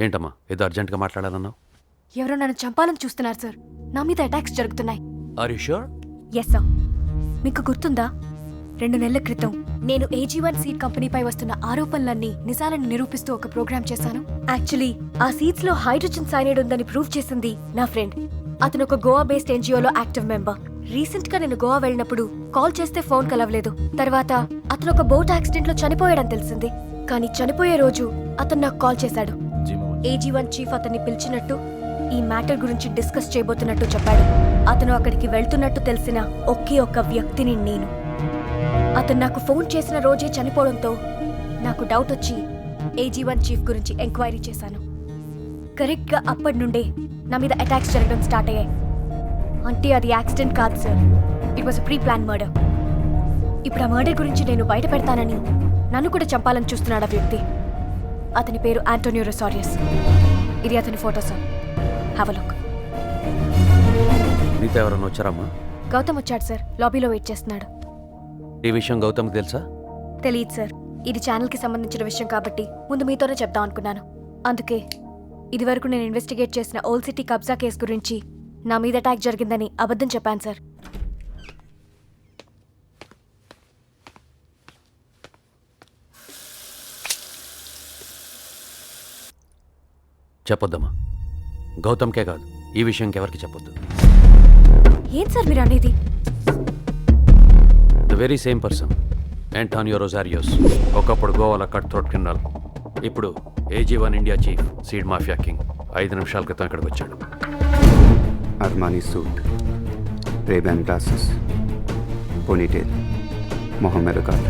ఏంటమ్మా ఏదో అర్జెంట్గా మాట్లాడాలన్నావు? ఎవరో నన్ను చంపాలని చూస్తున్నారు సార్. నా మీద అటాక్స్ జరుగుతున్నాయి. Are you sure? Yes sir. మీకు గుర్తుందా 2 నెలల క్రితం నేను AG1 సీడ్ కంపెనీపై వస్తున్న ఆరోపణలన్నీ నిజాలను నిరూపిస్తూ ఒక ప్రోగ్రామ్ చేశాను. యాక్చువల్లీ ఆ సీడ్స్ లో హైడ్రోజన్ సైనైడ్ ఉందని ప్రూవ్ చేసింది నా ఫ్రెండ్. అతను ఒక గోవా బేస్డ్ NGOలో యాక్టివ్ మెంబర్. రీసెంట్ గా నేను గోవా వెళ్ళినప్పుడు కాల్ చేస్తే ఫోన్ కలవలేదు. తర్వాత అతను ఒక బోట్ యాక్సిడెంట్ లో చనిపోయాడని తెలిసింది. కానీ చనిపోయే రోజు అతను నాకు కాల్ చేశాడు. AG1 చీఫ్ అతన్ని పిలిచినట్టు ఈ మ్యాటర్ గురించి డిస్కస్ చేయబోతున్నట్టు చెప్పాడు. అతను అక్కడికి వెళ్తున్నట్టు తెలిసిన ఒకే ఒక్క వ్యక్తిని నేను. అతను నాకు ఫోన్ చేసిన రోజే చనిపోవడంతో నాకు డౌట్ వచ్చి AG1 చీఫ్ గురించి ఎంక్వైరీ చేశాను. కరెక్ట్ గా అప్పటి నుండే నా మీద అటాక్స్ జరగడం స్టార్ట్ అయ్యాయి. అంటే అది యాక్సిడెంట్ కాదు sir, it was pre plan murder. ఇప్పుడు ఆ మర్డర్ గురించి నేను బయట పెడతానని నన్ను కూడా చంపాలని చూస్తున్నాడు ఆ వ్యక్తి. అతని పేరు ఆంటోనియో రొసారియస్. ఇది అతని photo sir. Have a look. నీతో ఎవరన్నా వచ్చారమ్మా? గౌతమ్ వచ్చాడు సార్, లాబీలో వెయిట్ చేస్తున్నాడు. ఈ విషయం గౌతమ్కి తెలుసా? తెలియదు సార్. ఇది ఛానల్కి సంబంధించిన విషయం కాబట్టి ముందు మీతోనే చెప్దాం అనుకున్నాను. అందుకే ఇదివరకు నేను ఇన్వెస్టిగేట్ చేసిన ఓల్డ్ సిటీ కబ్జా కేసు గురించి నా మీద అటాక్ జరిగిందని అబద్ధం చెప్పాను సార్. చెప్పొద్దమ్మా. గౌతమ్కే కాదు, ఈ విషయం ఎవరికి చెప్పొద్దు. ఏం సార్ మీరు అనేది? The very same person, Antonio Rosarios. ఒకప్పుడు గోవాలో కట్ థ్రోట్ క్రిమినల్, ఇప్పుడు AG1 India chief, seed mafia king. 5 నిమిషాల క్రితం ఇక్కడికి వచ్చాడు. Armani suit, Ray-Ban glasses, ponytail, Mohammed కాదు.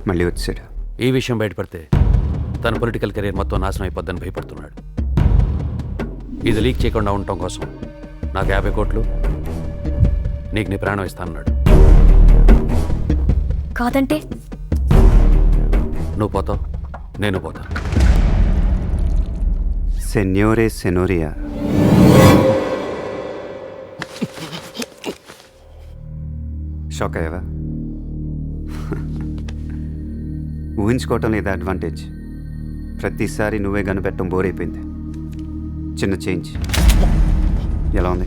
మళ్ళీ వచ్చాడు. ఈ విషయం బయటపడితే తన పొలిటికల్ కెరీర్ మొత్తం నాశనం అయిపోద్దని భయపడుతున్నాడు. ఇది లీక్ చేయకుండా ఉండటం కోసం నాకు 50 కోట్లు, నీకు నీ ప్రాణం ఇస్తానన్నాడు. కాదంటే నువ్వు పోతావు, నేను పోతాను. సెన్యోరే సెనోరియా, షాక్ అయ్యావా? ఊహించుకోవటం లేదా అడ్వాంటేజ్? ప్రతిసారి నువ్వే కనిపెట్టడం బోర్ అయిపోయింది. చిన్న చేంజ్. ఎలా ఉంది?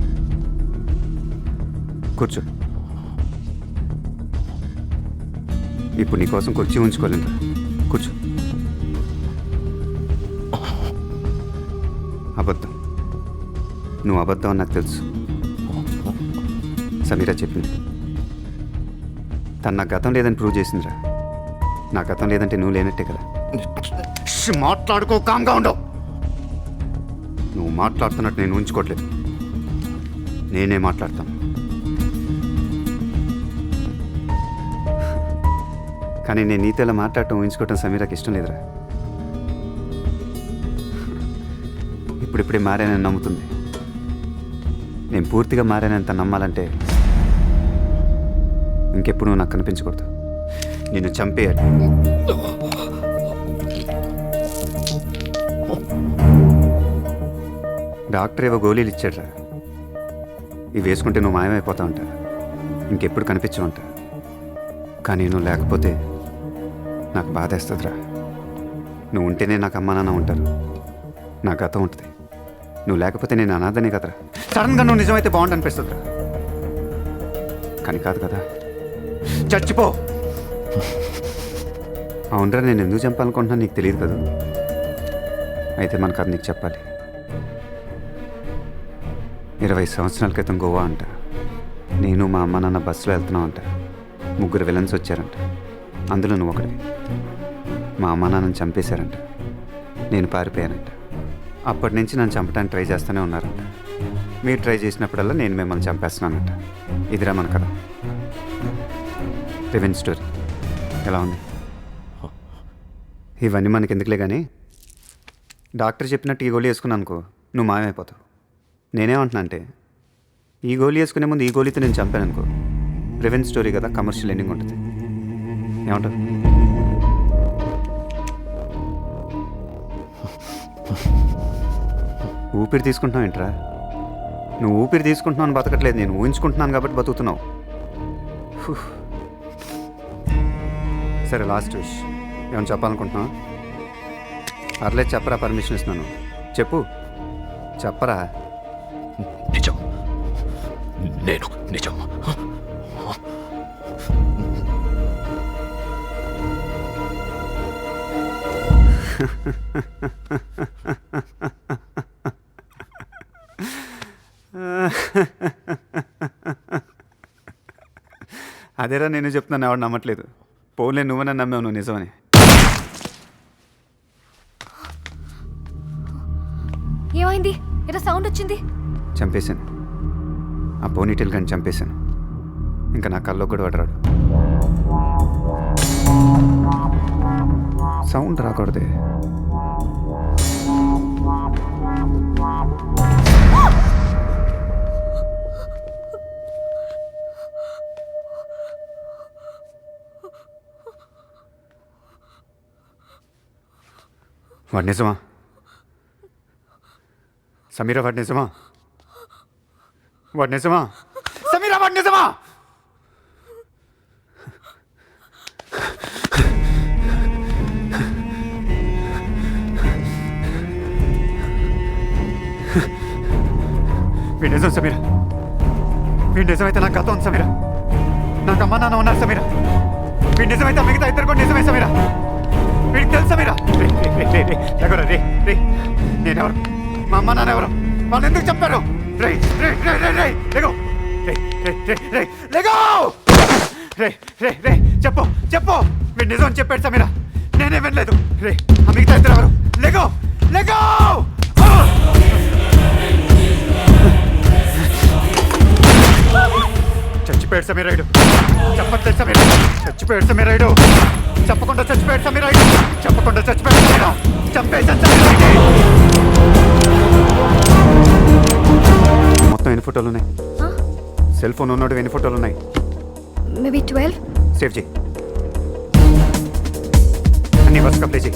కూర్చో. ఇప్పుడు నీకోసం కుర్చీ ఉంచుకోలేను. కూర్చో. అబద్ధం. నువ్వు అబద్ధం అని నాకు తెలుసు. సమీరా చెప్పింది. తను నాకు గతం లేదని ప్రూవ్ చేసిందిరా. నా గతం లేదంటే నువ్వు లేనట్టే కదా. మాట్లాడుకో, కామ్గా ఉండవు. నువ్వు మాట్లాడుతున్నట్టు నేను ఉంచుకోవట్లేదు. నేనే మాట్లాడతాను. కానీ నేను నీతో ఇలా మాట్లాడటం ఊహించుకోవటం సమీరాకి ఇష్టం లేదురా. ఇప్పుడిప్పుడే మారానని నమ్ముతుంది. నేను పూర్తిగా మారానని తను నమ్మాలంటే ఇంకెప్పుడు నువ్వు నాకు కనిపించకూడదు. నిన్ను చంపేయాలి. డాక్టర్ ఏవో గోళీలు ఇచ్చాడ్రా. ఇవి వేసుకుంటే నువ్వు మాయమైపోతా ఉంటా, ఇంకెప్పుడు కనిపించమంటా. కానీ నువ్వు లేకపోతే నాకు బాధేస్తుందిరా. నువ్వు ఉంటేనే నాకు అమ్మా నాన్న ఉంటారు, నా గతం ఉంటుంది. నువ్వు లేకపోతే నేను అనాథనే కదరా. సడన్గా నువ్వు నిజమైతే బాగుండు అనిపిస్తుందిరా. కానీ కాదు కదా. చచ్చిపో. అవునరా, నేను ఎందుకు చంపాలనుకుంటున్నా నీకు తెలియదు కదా. అయితే మన కథ నీకు చెప్పాలి. 20 సంవత్సరాల క్రితం గోవా అంట. నేను మా అమ్మ నాన్న బస్సులో వెళ్తున్నాం అంట. 3 విలన్స్ వచ్చారంట. అందులో నువ్వు ఒకటి. మా అమ్మ నాన్నని చంపేశారంట. నేను పారిపోయానంట. అప్పటి నుంచి నన్ను చంపడానికి ట్రై చేస్తూనే ఉన్నారంట. మీరు ట్రై చేసినప్పుడల్లా నేను మిమ్మల్ని చంపేస్తున్నానంట. ఇదిరా మన కథ. Revenge story. ఎలా ఉంది? ఇవన్నీ మనకి ఎందుకులే కానీ, డాక్టర్ చెప్పినట్టు ఈ గోళీ వేసుకున్నాను అనుకో, నువ్వు మాయమైపోతావు. నేనేమంటున్నా అంటే, ఈ గోళీ వేసుకునే ముందు ఈ గోళీతో నేను చంపాను అనుకో, రివెంజ్ స్టోరీ కదా, కమర్షియల్ ఎండింగ్ ఉంటుంది. ఏమంటావు? ఊపిరి తీసుకుంటున్నావు ఏంట్రా? నువ్వు ఊపిరి తీసుకుంటున్నావు అని బతకట్లేదు, నేను ఊహించుకుంటున్నాను కాబట్టి బతుకుతున్నావు. సరే లాస్ట్ విష్ ఏమైనా చెప్పాలనుకుంటున్నావా? పర్లేదు చెప్పరా, పర్మిషన్ ఇస్తున్నాను. చెప్పు, చెప్పరా. నిజం, నేను నిజం. అదేరా నేను చెప్తున్నాను, ఎవడు నమ్మట్లేదు. పోలే నువ్వనే నమ్మావు, నువ్వు నిజమని. ఏమైంది? ఏదో సౌండ్ వచ్చింది. చంపేశాను. ఆ పోనీటెల్ కానీ చంపేశాను. ఇంకా నా కల్లో కూడా పడరాడు. సౌండ్ రాకూడదే. వాడు నిజమా? సమీరా వాడు నిజమా? వాడు నిజమా? సమీరా వాడు నిజమా? వీడు నిజం సమీరా. వీడు నిజమైతే నాకు గతం ఉంది సమీరా. నాకు అమ్మ నాన్న ఉన్నారు సమీరా. వీడు నిజమైతే మిగతా ఇద్దరు కూడా నిజమే సమీరా. వీడికి తెలుసు సమీరా. ఎవరు రే రే? నేనెవరు? మా అమ్మ నాన్న ఎవరు? వాళ్ళు ఎందుకు చెప్పారు? రే రే రే రే రే లెగో. రే రే రే రే లెగో. రే రే రే చెప్పు చెప్పు. వీడు నిజం అని చెప్పాడు సమీరా. నేనే వినలేదు. రే ఆ మిగతా ఇద్దరు ఎవరు? Lego Lego. చచ్చిపోయాడు సమీరాయుడు. చెప్పట్లేదు సమీరా. చచ్చిపోయాడు సమీరాయుడు. చెప్పకుండా చచ్చిపోయాడు సమీరాయుడు. చెప్పకుండా చచ్చిపోయాడు సమీరా. చంపేశాను సమీరాయుడు. మొత్తం ఎన్ని ఫోటోలు ఉన్నాయి? సెల్ ఫోన్ ఉన్నాడు, ఎన్ని ఫోటోలు ఉన్నాయి? మేబీ 12. సేవ్ చేయి. అన్ని వరుసగా ప్లే చేయి.